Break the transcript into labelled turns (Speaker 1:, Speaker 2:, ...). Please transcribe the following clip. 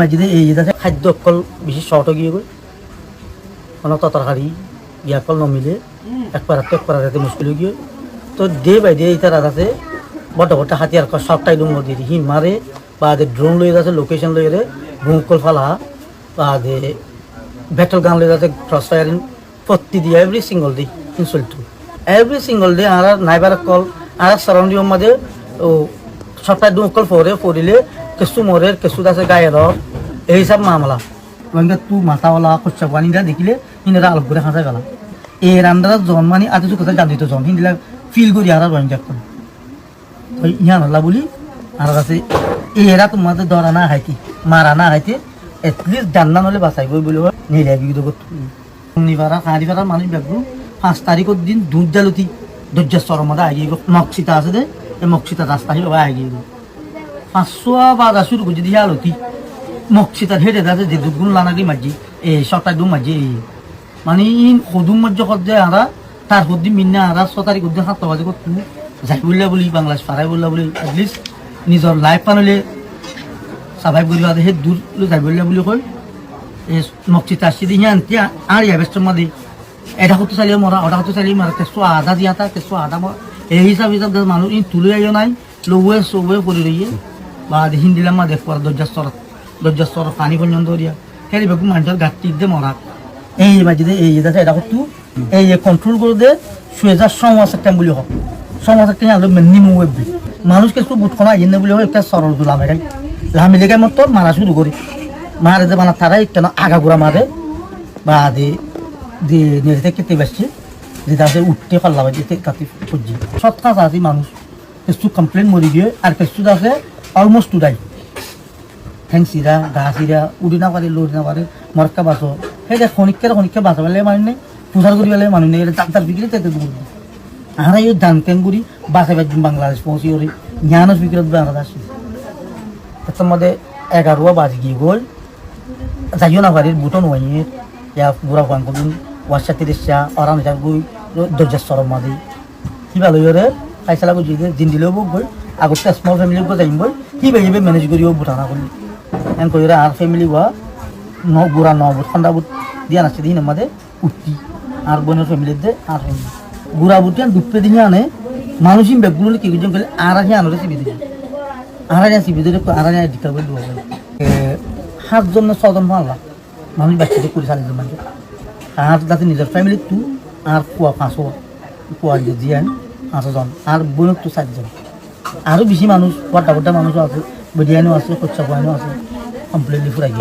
Speaker 1: মাঝে এই যে খাদ্য অকল বেশি শর্ট গিয়ে গই কোনো তরকারি ইয়াকল নমিলে একবার যাতে মুশকিল গিয়ে তো ডে বাই ডে এটা আছে বড় বড় হাতিয়ার সবটাই ডুম দিয়ে হি মারে বা ড্রোন লই যাচ্ছে লোকেশন লই রে ভূকল ফালা বা ব্যাটল গান লই যাচ্ছে ক্রস ফায়ারিং প্রতি দিয়ে every single day insult every single day আর নাইবার কল আর সারাউন্ডিং মধ্যে ও সবটাই ডুম কল পড়িলে কিছু মরে কিছু আছে গায়ের এই সব মামলা রোহিঙ্গা তু মাথাওয়ালা খরচা পানিটা দেখিলে ইনারা আলোক করে হাসা গেল এর আন্ডার জন মানে আদি কথা জানিত জন হিন্দিলা ফিল করি আর রোহিঙ্গা করে তো ইহান হল্লা বলি আর কাছে এরা তোমাদের ধরা না হাইতে মারা না হাইতে এটলিস্ট জান্না নলে বাঁচাইব বলে নিলে বিগত শনিবারা হারিপাড়া মানুষ ব্যাগু 5 তারিখের দিন দুধ জালতি দরজার মধ্যে আগিয়ে মক্সিতা আছে দে এই মক্সিতা রাস্তা হিসেবে আগিয়ে 500 বাজা শুরু করে দিয়ে আলতি মক্সিতার হেঁটে আছে যে দুগুণ লানাকি মাঝি এই সপ্তাহ দু মাঝি মানে ইন সদুম মজ্জ করতে আরা তার হদ্দি মিন্না আরা 6 তারিখ উদ্দিন 7 বাজে করতে যাই বললা বলি বাংলাদেশ পাড়াই বললা বলি এটলিস্ট নিজের লাইফ পানলে সার্ভাইভ করিবা হে দূর যাই বললা বলি কই এই মক্সিতা আসছে দিয়ে আনতে আর ইয়াবেস্টর মাদি এটা হতে চালিয়ে মরা ওটা হতে চালিয়ে মারা কেসো আধা দিয়া তা কেসো আধা এই হিসাব মানুষ ইন তুলে আইও নাই লউয়ে সউয়ে করে রইয়ে বা হিন্দিলাম মা দেখবার দরজাস্তর পানি পর্যন্ত দিয়া হেরি বেগু মানুষের গাঁটটি দিয়ে মরা এই মাঝে এই যে এটা করতু এই কন্ট্রোল করে দে সুয়েজার সমাজ একটা বলি হোক সমাজ একটা আলো মেনি মুভি মানুষ কিছু বুটখনা আইন বলি হোক একটা সরল লামে লামি লেগে মতো মারা শুরু করি মারে যে মানে তারা একটা আগাগোড়া মারে বা নেড়ে কেটে বেসছে যেটা আছে উঠতে পারলাম যেতে কাটি খুঁজি সৎ কাজ আছে মানুষ কিছু কমপ্লেন মরি গিয়ে আর কিছু আছে অলমোস্ট উড়াই ঠেং চিরা গা চিরা উড়ি না পারে লড়ি না পারে মরকা বাঁচো সেই যে খনিককে বাঁচা পেলে মানুষ নেই পূজার করি পেলে মানুষ নেই ডাক্তার বিক্রি তেতে দূর আর এই দান কেন করি বাঁচাই পাচ্ছি বাংলাদেশ পৌঁছি করি জ্ঞানস বিক্রিত বাংলাদেশ তার মধ্যে 11 বাজে গিয়ে গল যাইও না পারি বুটন হইয়ে ইয়া বুড়া ফান করুন ওয়াশা 30 আরাম যা গই দরজার সরম মাদি কি ভালো রে পয়সা লাগু দিন দিলেও বই আগতে স্মল ফ্যামিলি গো যাইম বই কি ভাইবে ম্যানেজ করিও বুটানা করলি এন কইরা আর ফ্যামিলি ওয়া ন বুড়া ন বুট ঠান্ডা বুট দিয়া আছে দিন আমাদের উঠতি আর বোনের ফ্যামিলি দে আর গুড়া বুটিয়ান দুপে দিন আনে মানুষই বেগুলো কি কইজন কইলে আর আহি আনরে সিবি দিই আর আহি সিবি দিলে আর আহি দিতে বল দুয়া 7 জন 6 জন ভালো মানুষ বাচ্চাদের করে সারি জন আর যাতে নিজের ফ্যামিলি তু আর কুয়া 5 যে জিয়ান 5 জন আর বোনের তো 7 জন আরো বেশি মানুষ বড় মানুষও আছে বিরিয়ানিও আছে কচ্চা আছে কমপ্লিটলি ফুরাই